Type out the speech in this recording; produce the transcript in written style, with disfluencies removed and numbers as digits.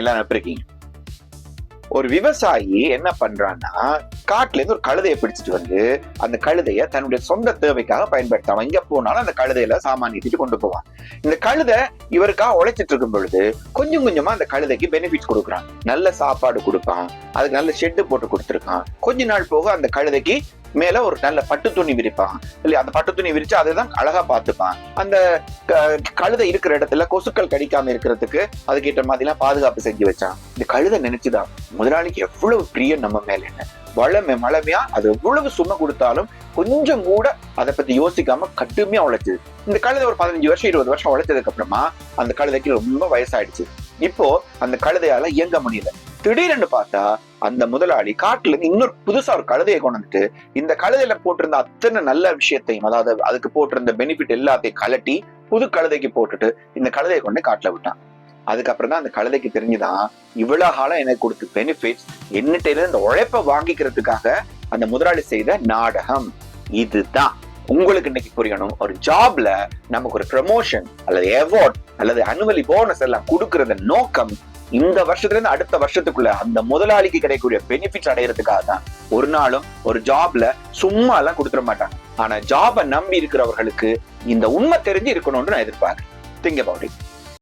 எல்லாம் நினைப்பீங்க. ஒரு விவசாயி என்ன பண்றான்னா, காட்டுல இருந்து ஒரு கழுதையை பிடிச்சிட்டு வந்து அந்த கழுதைய தன்னுடைய சொந்த தேவைக்காக பயன்படுத்தாம எங்க போனாலும் அந்த கழுதையில சாமான் ஏற்றிட்டு கொண்டு போவான். இந்த கழுதை இவருக்காக உழைச்சிட்டு இருக்கும் பொழுது கொஞ்சம் கொஞ்சமா அந்த கழுதைக்கு பெனிஃபிட்ஸ் கொடுக்குறான். நல்ல சாப்பாடு கொடுப்பான், அதுக்கு நல்ல ஷெட்டு போட்டு கொடுத்துருக்கான். கொஞ்ச நாள் போக அந்த கழுதைக்கு மேல ஒரு நல்ல பட்டு துணி விரிப்பான். இல்லையா, அந்த பட்டு துணி விரிச்சு அதைதான் அழகா பார்த்துப்பான். அந்த கழுதை இருக்கிற இடத்துல கொசுக்கள் கடிக்காம இருக்கிறதுக்கு அதுக்கேற்ற மாதிரி எல்லாம் பாதுகாப்பு செஞ்சு வச்சான். இந்த கழுதை நினைச்சுதான் முதலாளிக்கு எவ்வளவு பிரியம் நம்ம மேல, என்ன மழமையா அது எவ்வளவு சும்மா கொடுத்தாலும் கொஞ்சம் கூட அதை பத்தி யோசிக்காம கட்டுமையா உழைச்சது. இந்த கழுதை ஒரு 15 வருஷம் 20 வருஷம் உழைச்சதுக்கு அப்புறமா அந்த கழுதைக்கு ரொம்ப வயசாயிடுச்சு. இப்போ அந்த கழுதையால இயங்க முடியல. திடீர்னு பார்த்தா அந்த முதலாளி காட்டுல இருந்து இன்னொரு புதுசா ஒரு கழுதையை கொண்டு வந்துட்டு இந்த கழுதையில போட்டிருந்த அத்தனை நல்ல விஷயத்தையும், அதாவது அதுக்கு போட்டிருந்த பெனிஃபிட் எல்லாத்தையும் கலட்டி புது கழுதைக்கு போட்டுட்டு இந்த கழுதையை கொண்டு காட்டுல விட்டான். அதுக்கப்புறம் தான் அந்த கழுதைக்கு தெரிஞ்சுதான் இவ்வளவு காலம் எனக்கு கொடுத்த பெனிஃபிட்ஸ் என்னட்ட இந்த உழைப்ப வாங்கிக்கிறதுக்காக அந்த முதலாளி செய்த நாடகம் இதுதான். உங்களுக்கு இன்னைக்கு புரியணும், ஒரு ஜாப்ல நமக்கு ஒரு ப்ரமோஷன் அல்லது அவார்ட் அல்லது அனுவலி போனஸ் எல்லாம் கொடுக்கறத நோக்கம் இந்த வருஷத்துல இருந்து அடுத்த வருஷத்துக்குள்ள அந்த முதலாளிக்கு கிடைக்கக்கூடிய பெனிஃபிட்ஸ் அடையிறதுக்காக தான். ஒரு நாளும் ஒரு ஜாப்ல சும்மா எல்லாம் கொடுத்துட மாட்டாங்க. ஆனா ஜாபை நம்பி இருக்கிறவர்களுக்கு இந்த உண்மை தெரிஞ்சு இருக்கணும்னு நான் எதிர்பார்க்கிறேன். Think about it.